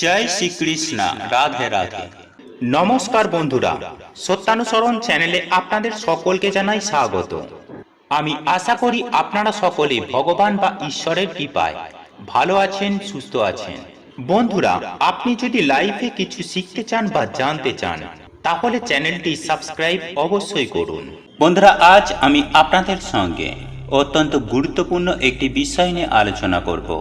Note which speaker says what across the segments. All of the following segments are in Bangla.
Speaker 1: জয় শ্রীকৃষ্ণ। রাধে রাধে। নমস্কার বন্ধুরা, সত্যানুসরণ চ্যানেলে আপনাদের সকলকে জানাই স্বাগত। আমি আশা করি আপনারা সকলে ভগবান বা ঈশ্বরের কৃপায় ভালো আছেন, সুস্থ আছেন। বন্ধুরা, আপনি যদি লাইফে কিছু শিখতে চান বা জানতে চান তাহলে চ্যানেলটি সাবস্ক্রাইব অবশ্যই করুন। বন্ধুরা, আজ আমি আপনাদের সঙ্গে অত্যন্ত গুরুত্বপূর্ণ একটি বিষয় নিয়ে আলোচনা করব,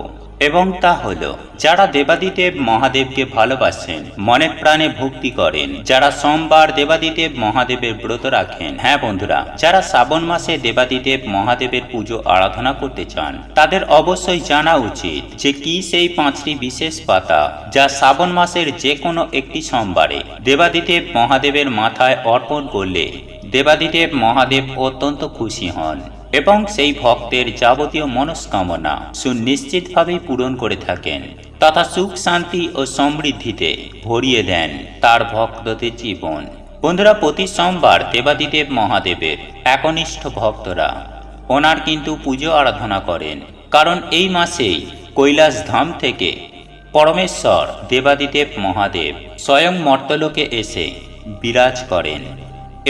Speaker 1: এবং তা হলো যারা দেবাদিদেব মহাদেবকে ভালোবাসেন, মনে প্রাণে ভক্তি করেন, যারা সোমবার দেবাদিদেব মহাদেবের ব্রত রাখেন। হ্যাঁ বন্ধুরা, যারা শ্রাবণ মাসে দেবাদিদেব মহাদেবের পুজো আরাধনা করতে চান তাদের অবশ্যই জানা উচিত যে কি সেই 5টি বিশেষ পাতা যা শ্রাবণ মাসের যে কোনো একটি সোমবারে দেবাদিদেব মহাদেবের মাথায় অর্পণ করলে দেবাদিদেব মহাদেব অত্যন্ত খুশি হন এবং সেই ভক্তের যাবতীয় মনস্কামনা সুনিশ্চিতভাবেই পূরণ করে থাকেন তথা সুখ শান্তি ও সমৃদ্ধিতে ভরিয়ে দেন তার ভক্তদের জীবন। বন্ধুরা, প্রতি সোমবার দেবাদিদেব মহাদেবের একনিষ্ঠ ভক্তরা ওনার কিন্তু পুজো আরাধনা করেন, কারণ এই মাসেই কৈলাস ধাম থেকে পরমেশ্বর দেবাদিদেব মহাদেব স্বয়ং মর্তলোকে এসে বিরাজ করেন।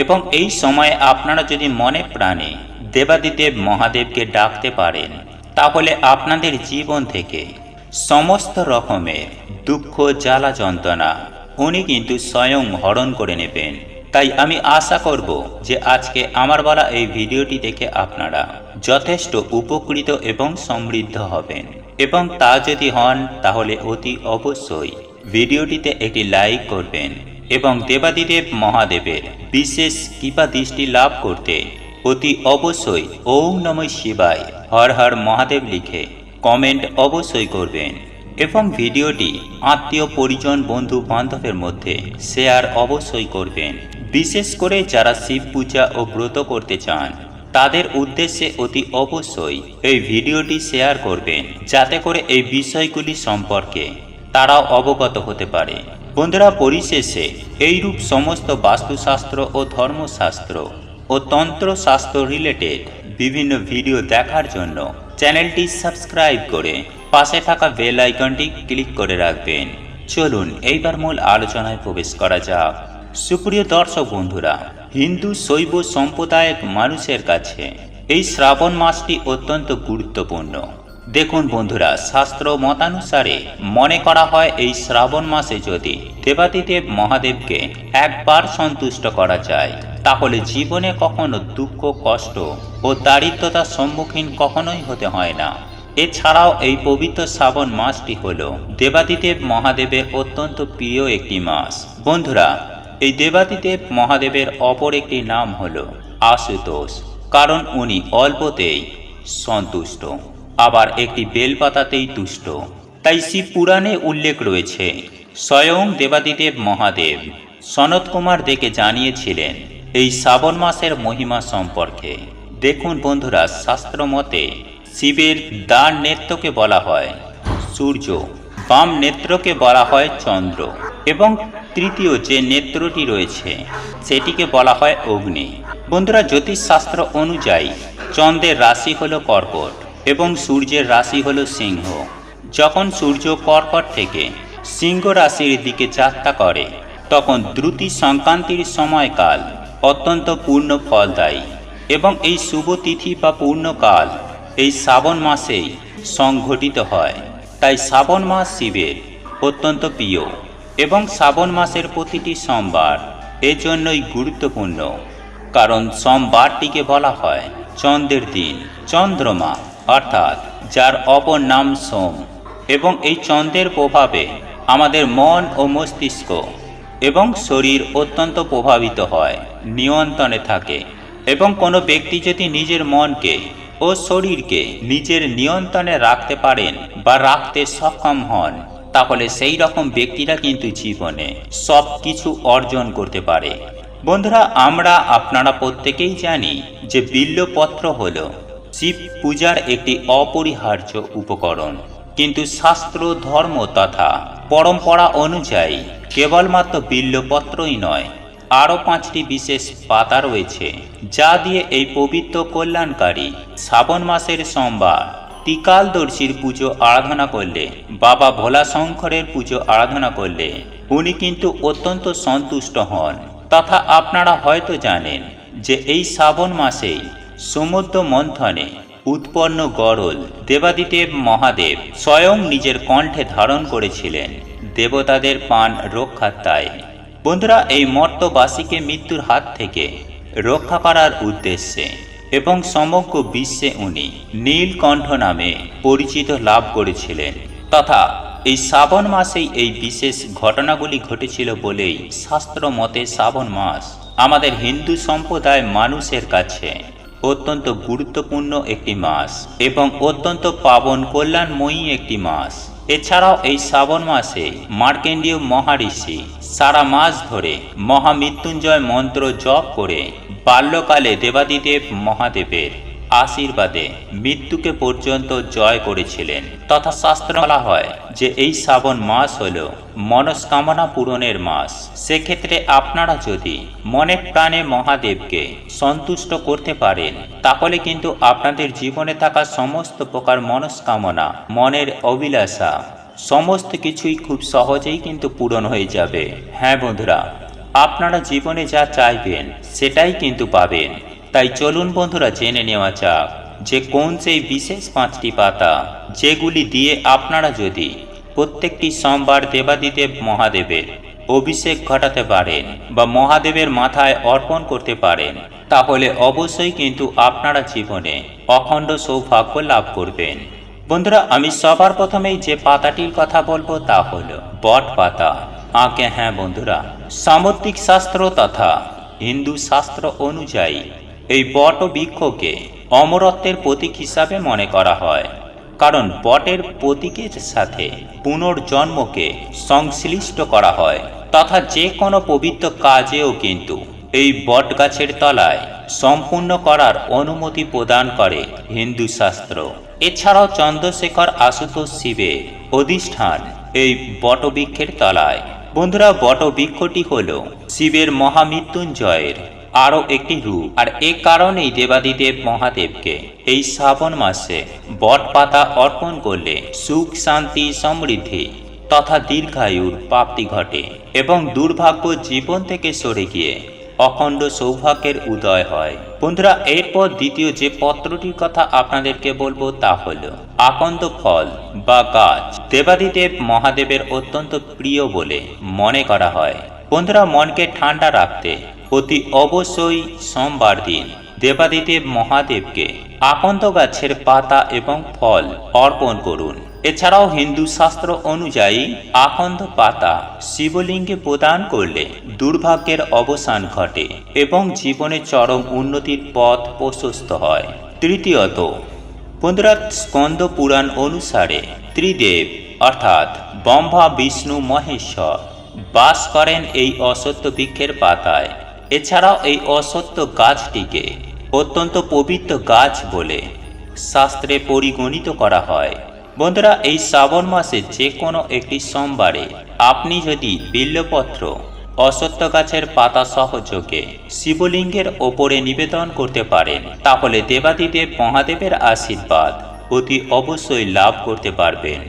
Speaker 1: এবং এই সময়ে আপনারা যদি মনে প্রাণে দেবাদিদেব মহাদেবকে ডাকতে পারেন তাহলে আপনাদের জীবন থেকে সমস্ত রকমের দুঃখ, জ্বালা, যন্ত্রণা উনি কিন্তু স্বয়ং হরণ করে নেবেন। তাই আমি আশা করব যে আজকে আমার বলা এই ভিডিওটি দেখে আপনারা যথেষ্ট উপকৃত এবং সমৃদ্ধ হবেন, এবং তা যদি হন তাহলে অতি অবশ্যই ভিডিওটিতে একটি লাইক করবেন এবং দেবাদিদেব মহাদেবের বিশেষ কৃপা দৃষ্টি লাভ করতে অতি অবশ্যই ওম নমঃ শিবায় হর হর মহাদেব লিখে কমেন্ট অবশ্যই করবেন, এবং ভিডিওটি আত্মীয় পরিজন, বন্ধু বান্ধবের মধ্যে শেয়ার অবশ্যই করবেন। বিশেষ করে যারা শিব পূজা ও ব্রত করতে চান তাদের উদ্দেশ্যে অতি অবশ্যই এই ভিডিওটি শেয়ার করবেন, যাতে করে এই বিষয়গুলি সম্পর্কে তারাও অবগত হতে পারে। বন্ধুরা, পরিশেষে এইরূপ সমস্ত বাস্তুশাস্ত্র ও ধর্মশাস্ত্র ও তন্ত্রশাস্ত্র রিলেটেড বিভিন্ন ভিডিও দেখার জন্য চ্যানেলটি সাবস্ক্রাইব করে পাশে থাকা বেল আইকনটি ক্লিক করে রাখবেন। চলুন এইবার মূল আলোচনায় প্রবেশ করা যাক। সুপ্রিয় দর্শক বন্ধুরা, হিন্দু শৈব সম্প্রদায়ের মানুষের কাছে এই শ্রাবণ মাসটি অত্যন্ত গুরুত্বপূর্ণ। দেখুন বন্ধুরা, শাস্ত্র মতানুসারে মনে করা হয় এই শ্রাবণ মাসে যদি দেবাদিদেব মহাদেবকে একবার সন্তুষ্ট করা যায় তাহলে জীবনে কখনো দুঃখ, কষ্ট ও দারিদ্রতার সম্মুখীন কখনোই হতে হয় না। এছাড়াও এই পবিত্র শ্রাবণ মাসটি হল দেবাদিদেব মহাদেবের অত্যন্ত প্রিয় একটি মাস। বন্ধুরা, এই দেবাদিদেব মহাদেবের অপর একটি নাম হল আশুতোষ, কারণ উনি অল্পতেই সন্তুষ্ট, আবার একটি বেলপাতাতেই তুষ্ট। তাই শিব পুরাণে উল্লেখ রয়েছে, স্বয়ং দেবাদিদেব মহাদেব সনত কুমার দেকে জানিয়েছিলেন এই শ্রাবণ মাসের মহিমা সম্পর্কে। দেখুন বন্ধুরা, শাস্ত্র মতে শিবের ডান নেত্রকে বলা হয় সূর্য, বাম নেত্রকে বলা হয় চন্দ্র, এবং তৃতীয় যে নেত্রটি রয়েছে সেটিকে বলা হয় অগ্নি। বন্ধুরা, জ্যোতিষশাস্ত্র অনুযায়ী চন্দ্রের রাশি হল কর্কট এবং সূর্যের রাশি হল সিংহ। যখন সূর্য কর্কট থেকে সিংহ রাশির দিকে যাত্রা করে তখন দ্রুতি সংক্রান্তির সময়কাল অত্যন্ত পূর্ণ ফলদায়ী, এবং এই শুভ তিথি বা পূর্ণকাল এই শ্রাবণ মাসেই সংঘটিত হয়। তাই শ্রাবণ মাস শিবের অত্যন্ত প্রিয়, এবং শ্রাবণ মাসের প্রতিটি সোমবার এজন্যই গুরুত্বপূর্ণ, কারণ সোমবারটিকে বলা হয় চন্দ্রের দিন। চন্দ্রমা অর্থাৎ যার অপর নাম সোম, এবং এই চন্দ্রের প্রভাবে আমাদের মন ও মস্তিষ্ক এবং শরীর অত্যন্ত প্রভাবিত হয়, নিয়ন্ত্রণে থাকে। এবং কোনো ব্যক্তি যদি নিজের মনকে ও শরীরকে নিজের নিয়ন্ত্রণে রাখতে পারেন বা রাখতে সক্ষম হন তাহলে সেই রকম ব্যক্তিরা কিন্তু জীবনে সব কিছু অর্জন করতে পারে। বন্ধুরা, আমরা আপনারা প্রত্যেকেই জানি যে বিল্বপত্র হল শিব পূজার একটি অপরিহার্য উপকরণ, কিন্তু শাস্ত্র, ধর্ম তথা পরম্পরা অনুযায়ী কেবলমাত্র বিল্বপত্রই নয়, আরও 5টি বিশেষ পাতা রয়েছে যা দিয়ে এই পবিত্র কল্যাণকারী শ্রাবণ মাসের সোমবার ত্রিকালদর্শীর পুজো আরাধনা করলে, বাবা ভোলাশঙ্করের পুজো আরাধনা করলে উনি কিন্তু অত্যন্ত সন্তুষ্ট হন। তথা আপনারা হয়তো জানেন যে এই শ্রাবণ মাসেই সমুদ্র মন্থনে উৎপন্ন গরল দেবাদিদেব মহাদেব স্বয়ং নিজের কণ্ঠে ধারণ করেছিলেন দেবতাদের প্রাণ রক্ষার্থায়। বন্ধুরা, এই মর্তবাসীকে মৃত্যুর হাত থেকে রক্ষা করার উদ্দেশ্যে এবং সমগ্র বিশ্বে উনি নীলকণ্ঠ নামে পরিচিত লাভ করেছিলেন। তথা এই শ্রাবণ মাসেই এই বিশেষ ঘটনাগুলি ঘটেছিল বলেই শাস্ত্র মতে শ্রাবণ মাস আমাদের হিন্দু সম্প্রদায় মানুষের কাছে অত্যন্ত গুরুত্বপূর্ণ একটি মাস এবং অত্যন্ত পাবন কল্যাণময়ী একটি মাস। এছাড়াও এই শ্রাবণ মাসে মার্কেন্ডীয় মহারিষি সারা মাস ধরে মহামৃত্যুঞ্জয় মন্ত্র জপ করে বাল্যকালে দেবাদিদেব মহাদেবের আশীর্বাদে মৃত্যুকে পর্যন্ত জয় করেছিলেন। তথা শাস্ত্র বলা হয় যে এই শ্রাবণ মাস হল মনস্কামনা পূরণের মাস। সেক্ষেত্রে আপনারা যদি মনে প্রাণে মহাদেবকে সন্তুষ্ট করতে পারেন, তাহলে কিন্তু আপনাদের জীবনে থাকা সমস্ত প্রকার মনস্কামনা, মনের অভিলাষা সমস্ত কিছুই খুব সহজেই কিন্তু পূরণ হয়ে যাবে। হ্যাঁ বন্ধুরা, আপনারা জীবনে যা চাইবেন সেটাই কিন্তু পাবেন। তাই চলুন বন্ধুরা, জেনে নেওয়া যাক যে কোন সেই বিশেষ 5টি পাতা যেগুলি দিয়ে আপনারা যদি প্রত্যেকটি সোমবার দেবাদিদেব মহাদেবের অভিষেক ঘটাতে পারেন বা মহাদেবের মাথায় অর্পণ করতে পারেন, তাহলে অবশ্যই কিন্তু আপনারা জীবনে অখণ্ড সৌভাগ্য লাভ করবেন। বন্ধুরা, আমি সবার প্রথমেই যে পাতাটির কথা বলবো তা হলো বট পাতা। হ্যাঁ বন্ধুরা, সামুদ্রিক শাস্ত্র তথা হিন্দু শাস্ত্র অনুযায়ী এই বট বৃক্ষকে অমরত্বের প্রতীক হিসাবে মনে করা হয়, কারণ বটের প্রতীকের সাথে পুনর্জন্মকে সংশ্লিষ্ট করা হয়। তথা যে কোনো পবিত্র কাজেও কিন্তু এই বট গাছের তলায় সম্পূর্ণ করার অনুমতি প্রদান করে হিন্দু শাস্ত্র। এছাড়াও চন্দ্রশেখর আশুতোষ শিবের অধিষ্ঠান এই বটবৃক্ষের তলায়। বন্ধুরা, বটবৃক্ষটি হল শিবের মহামৃত্যুঞ্জয়ের আরও একটি রূপ। আর এ কারণেই দেবাদিদেব মহাদেবকে এই শ্রাবণ মাসে বট পাতা অর্পণ করলে সুখ, শান্তি, সমৃদ্ধি তথা দীর্ঘায়ুর প্রাপ্তি ঘটে এবং দুর্ভাগ্য জীবন থেকে সরে গিয়ে অখণ্ড সৌভাগ্যের উদয় হয়। বন্ধুরা, এরপর দ্বিতীয় যে পত্রটির কথা আপনাদেরকে বলবো তা হলো আকন্দ ফল বা গাছ। দেবাদিদেব মহাদেবের অত্যন্ত প্রিয় বলে মনে করা হয়। বন্ধুরা, মনকে ঠান্ডা রাখতে অতি অবশ্যই সোমবার দিন দেবাদিদেব মহাদেবকে আকন্দ গাছের পাতা এবং ফল অর্পণ করুন। এছাড়াও হিন্দু শাস্ত্র অনুযায়ী আকন্দ পাতা শিবলিঙ্গে প্রদান করলে দুর্ভাগ্যের অবসান ঘটে এবং জীবনে চরম উন্নতির পথ প্রশস্ত হয়। তৃতীয়ত বন্ধুরা, স্কন্দ পুরাণ অনুসারে ত্রিদেব অর্থাৎ ব্রহ্মা, বিষ্ণু, মহেশ্বর বাস করেন এই অশ্বত্থ বৃক্ষের পাতায়। এছাড়াও এই অশ্বত্থ গাছটিকে অত্যন্ত পবিত্র গাছ বলে শাস্ত্রে পরিগণিত করা হয়। বন্ধুরা, এই শ্রাবণ মাসে যে কোনো একটি সোমবারে আপনি যদি বিল্বপত্র অশ্বত্থ গাছের পাতা সহযোগে শিবলিঙ্গের ওপরে নিবেদন করতে পারেন, তাহলে দেবাদিদেব মহাদেবের আশীর্বাদ অতি অবশ্যই লাভ করতে পারবেন।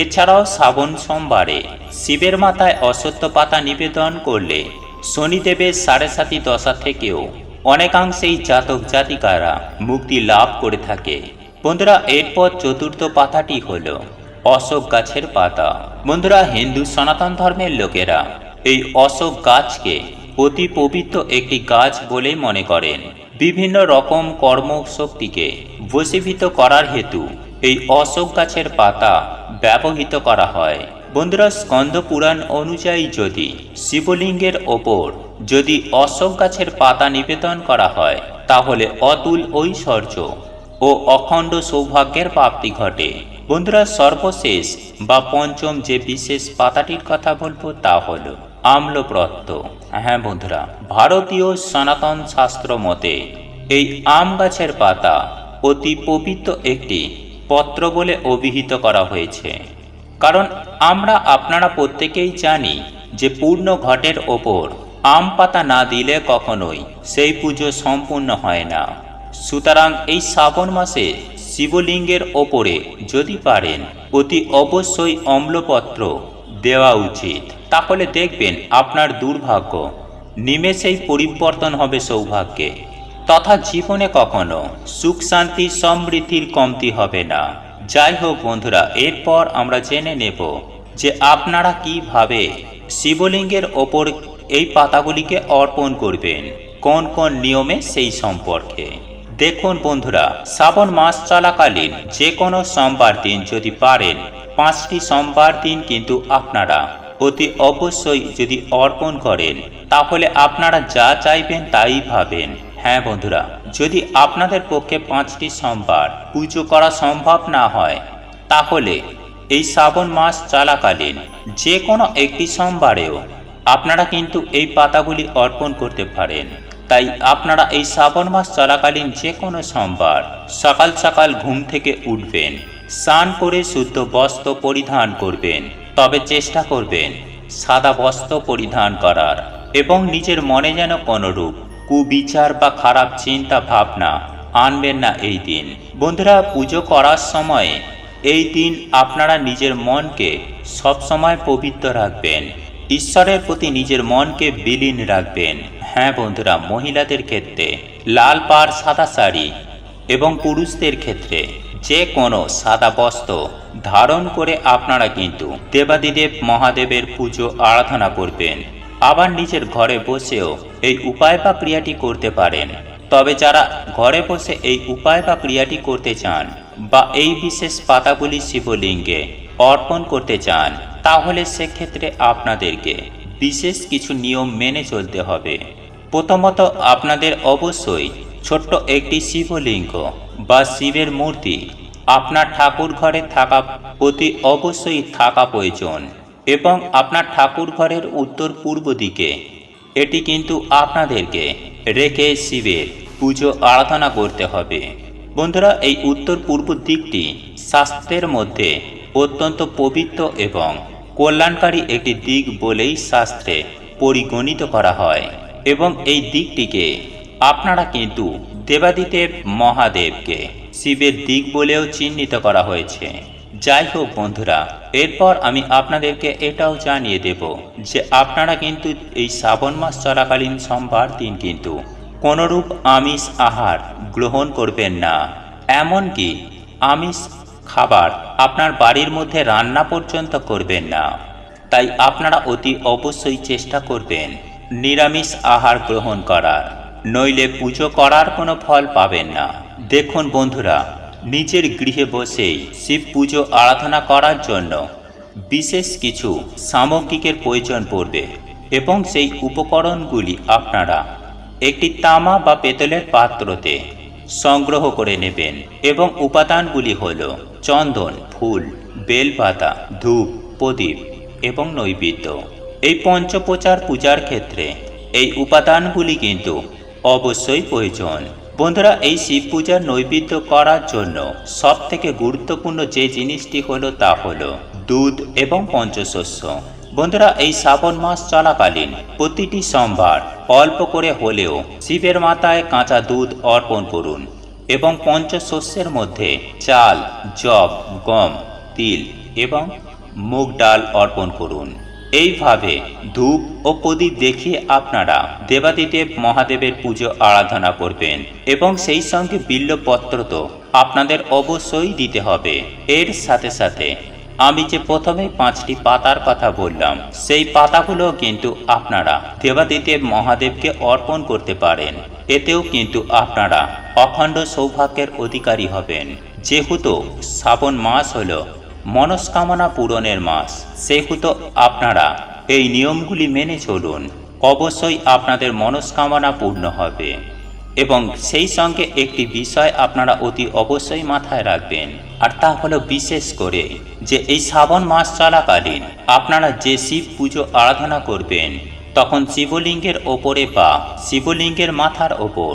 Speaker 1: এছাড়াও শ্রাবণ সোমবারে শিবের মাথায় অশ্বত্থ পাতা নিবেদন করলে শনিদেবের সাড়ে সাতি দশা থেকেও অনেকাংশেই জাতক জাতিকারা মুক্তি লাভ করে থাকে। বন্ধুরা, এরপর চতুর্থ পাতাটি হল অশোক গাছের পাতা। বন্ধুরা, হিন্দু সনাতন ধর্মের লোকেরা এই অশোক গাছকে অতি পবিত্র একটি গাছ বলেই মনে করেন। বিভিন্ন রকম কর্মশক্তিকে বশীভূত করার হেতু এই অশোক গাছের পাতা ব্যবহৃত করা হয়। বন্ধুরা, স্কন্দ পুরাণ অনুযায়ী যদি শিবলিঙ্গের ওপর যদি অশোক গাছের পাতা নিবেদন করা হয়, তাহলে অতুল ঐশ্বর্য ও অখণ্ড সৌভাগ্যের প্রাপ্তি ঘটে। বন্ধুরা, সর্বশেষ বা পঞ্চম যে বিশেষ পাতাটির কথা বলবো তা হল আম্লপত্র। হ্যাঁ বন্ধুরা, ভারতীয় সনাতন শাস্ত্র মতে এই আম গাছের পাতা অতি পবিত্র একটি পত্র বলে অভিহিত করা হয়েছে। কারণ আপনারা প্রত্যেকেই জানি যে পূর্ণ ঘটের ওপর আম পাতা না দিলে কখনোই সেই পুজো সম্পূর্ণ হয় না। সুতরাং এই শ্রাবণ মাসে শিবলিঙ্গের ওপরে যদি পারেন অতি অবশ্যই অম্লপত্র দেওয়া উচিত। তাহলে দেখবেন আপনার দুর্ভাগ্য নিমেষেই পরিবর্তন হবে সৌভাগ্যে, তথা জীবনে কখনো সুখ শান্তি সমৃদ্ধির কমতি হবে না। যাই হোক বন্ধুরা, এরপর আমরা জেনে নেব যে আপনারা কিভাবে শিবলিঙ্গের ওপর এই পাতাগুলিকে অর্পণ করবেন, কোন কোন নিয়মে সেই সম্পর্কে। দেখুন বন্ধুরা, শ্রাবণ মাস চলাকালীন যে কোনো সোমবার দিন যদি পারেন, 5টি সোমবার দিন কিন্তু আপনারা অতি অবশ্যই যদি অর্পণ করেন, তাহলে আপনারা যা চাইবেন তাই পাবেন। হ্যাঁ বন্ধুরা, যদি আপনাদের পক্ষে 5টি সোমবার পুজো করা সম্ভব না হয়, তাহলে এই শ্রাবণ মাস চলাকালীন যে কোনো একটি সোমবারেও আপনারা কিন্তু এই পাতাগুলি অর্পণ করতে পারেন। তাই আপনারা এই শ্রাবণ মাস চলাকালীন যে কোনো সোমবার সকাল সকাল ঘুম থেকে উঠবেন, স্নান করে শুদ্ধ বস্ত্র পরিধান করবেন, তবে চেষ্টা করবেন সাদা বস্ত্র পরিধান করার, এবং নিজের মনে যেন কোনোরূপ কুবিচার বা খারাপ চিন্তা ভাবনা আনবেন না এই দিন। বন্ধুরা, পুজো করার সময় এই দিন আপনারা নিজের মনকে সবসময় পবিত্র রাখবেন, ঈশ্বরের প্রতি নিজের মনকে বিলীন রাখবেন। হ্যাঁ বন্ধুরা, মহিলাদের ক্ষেত্রে লাল পাড় সাদা শাড়ি এবং পুরুষদের ক্ষেত্রে যে কোনো সাদা বস্ত্র ধারণ করে আপনারা কিন্তু দেবাদিদেব মহাদেবের পুজো আরাধনা করবেন। আবার নিজের ঘরে বসেও এই উপায় বা ক্রিয়াটি করতে পারেন। তবে যারা ঘরে বসে এই উপায় বা ক্রিয়াটি করতে চান বা এই বিশেষ পাতাগুলি শিবলিঙ্গে অর্পণ করতে চান, তাহলে সেক্ষেত্রে আপনাদেরকে বিশেষ কিছু নিয়ম মেনে চলতে হবে। প্রথমত, আপনাদের অবশ্যই ছোট্ট একটি শিবলিঙ্গ বা শিবের মূর্তি আপনার ঠাকুর ঘরে থাকা অতি অবশ্যই থাকা প্রয়োজন, এবং আপনার ঠাকুর ঘরের উত্তর পূর্ব দিকে এটি কিন্তু আপনাদেরকে রেখে শিবের পুজো আরাধনা করতে হবে। বন্ধুরা, এই উত্তর পূর্ব দিকটি শাস্ত্রের মধ্যে অত্যন্ত পবিত্র এবং কল্যাণকারী একটি দিক বলেই শাস্ত্রে পরিগণিত করা হয়, এবং এই দিকটিকে আপনারা কিন্তু দেবাদিদেব মহাদেবকে শিবের দিক বলেও চিহ্নিত করা হয়েছে। যাই হোক বন্ধুরা, এরপর আমি আপনাদেরকে এটাও জানিয়ে দেব যে আপনারা কিন্তু এই শ্রাবণ মাস চলাকালীন সোমবার দিন কিন্তু কোনোরূপ আমিষ আহার গ্রহণ করবেন না, এমনকি আমিষ খাবার আপনার বাড়ির মধ্যে রান্না পর্যন্ত করবেন না। তাই আপনারা অতি অবশ্যই চেষ্টা করবেন নিরামিষ আহার গ্রহণ করার, নইলে পুজো করার কোনো ফল পাবেন না। দেখুন বন্ধুরা, নিজের গৃহে বসেই শিব পুজো আরাধনা করার জন্য বিশেষ কিছু সামগ্রিকের প্রয়োজন পড়বে, এবং সেই উপকরণগুলি আপনারা একটি তামা বা পেতলের পাত্রতে সংগ্রহ করে নেবেন, এবং উপাদানগুলি হল চন্দন, ফুল, বেলপাতা, ধূপ, প্রদীপ এবং নৈবেদ্য। এই পঞ্চপ্রচার পূজার ক্ষেত্রে এই উপাদানগুলি কিন্তু অবশ্যই প্রয়োজন। বন্ধুরা, এই শিব পূজার নৈবেদ্য করার জন্য সব থেকে গুরুত্বপূর্ণ যে জিনিসটি হলো তা হলো দুধ এবং পঞ্চশস্য। বন্ধুরা, এই শ্রাবণ মাস চলাকালীন প্রতিটি সোমবার অল্প করে হলেও শিবের মাথায় কাঁচা দুধ অর্পণ করুন, এবং পঞ্চশস্যের মধ্যে চাল, যব, গম, তিল এবং মুগ ডাল অর্পণ করুন। এইভাবে ধূপ ও প্রদীপ দেখিয়ে আপনারা দেবাদিদেব মহাদেবের পুজো আরাধনা করবেন, এবং সেই সঙ্গে বিল্বপত্র তো আপনাদের অবশ্যই দিতে হবে। এর সাথে সাথে আমি যে প্রথমে 5টি পাতার কথা বললাম, সেই পাতাগুলো কিন্তু আপনারা দেবাদিদেব মহাদেবকে অর্পণ করতে পারেন। এতেও কিন্তু আপনারা অখণ্ড সৌভাগ্যের অধিকারী হবেন। যেহেতু শ্রাবণ মাস হলো মনস্কামনা পূরণের মাস, সেহেতু আপনারা এই নিয়মগুলি মেনে চলুন, অবশ্যই আপনাদের মনস্কামনা পূর্ণ হবে। এবং সেই সঙ্গে একটি বিষয় আপনারা অতি অবশ্যই মাথায় রাখবেন, আর তা হলো বিশেষ করে যে এই শ্রাবণ মাস চলাকালীন আপনারা যে শিব পুজো আরাধনা করবেন, তখন শিবলিঙ্গের ওপরে বা শিবলিঙ্গের মাথার ওপর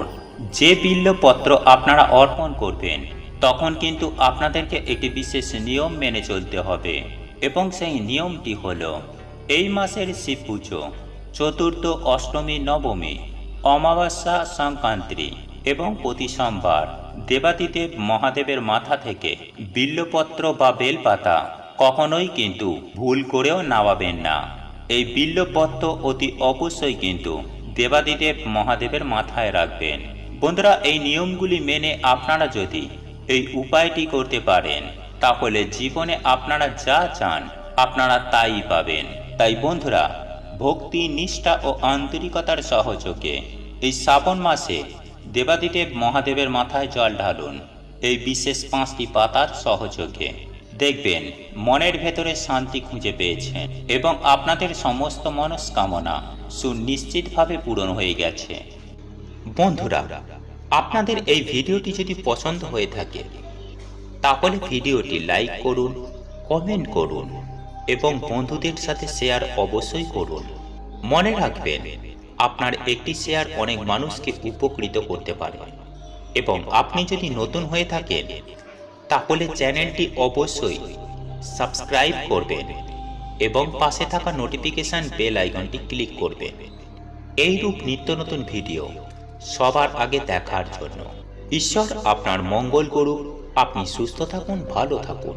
Speaker 1: যে বিল্বপত্র আপনারা অর্পণ করবেন, তখন কিন্তু আপনাদেরকে একটি বিশেষ নিয়ম মেনে চলতে হবে। এবং সেই নিয়মটি হলো, এই মাসের শিব পুজো চতুর্থ, অষ্টমী, নবমী, অমাবস্যা, সংক্রান্তি এবং প্রতি সোমবার দেবাদিদেব মহাদেবের মাথা থেকে বিল্বপত্র বা বেলপাতা কখনোই কিন্তু ভুল করেও নামাবেন না। এই বিল্বপত্র অতি অবশ্যই কিন্তু দেবাদিদেব মহাদেবের মাথায় রাখবেন। বন্ধুরা, এই নিয়মগুলি মেনে আপনারা যদি এই উপায়টি করতে পারেন তাহলে জীবনে আপনারা যা চান আপনারা তাই পাবেন। তাই বন্ধুরা, ভক্তি, নিষ্ঠা ও আন্তরিকতার সহযোগে এই শ্রাবণ মাসে দেবাদিদেব মহাদেবের মাথায় জল ঢালুন এই বিশেষ 5টি পাতার সহযোগে। দেখবেন মনের ভেতরে শান্তি খুঁজে পেয়েছেন এবং আপনাদের সমস্ত মনস্কামনা সুনিশ্চিতভাবে পূরণ হয়ে গেছে। বন্ধুরা, আপনাদের এই ভিডিওটি যদি পছন্দ হয়ে থাকে তাহলে ভিডিওটি লাইক করুন, কমেন্ট করুন এবং বন্ধুদের সাথে শেয়ার অবশ্যই করুন। মনে রাখবেন, আপনার একটি শেয়ার অনেক মানুষকে উপকৃত করতে পারে। এবং আপনি যদি নতুন হয়ে থাকেন তাহলে চ্যানেলটি অবশ্যই সাবস্ক্রাইব করবেন এবং পাশে থাকা নোটিফিকেশন বেল আইকনটি ক্লিক করবেন এইরূপ নিত্য নতুন ভিডিও সবার আগে দেখার জন্য। ঈশ্বর আপনার মঙ্গল করুক। আপনি সুস্থ থাকুন, ভালো থাকুন।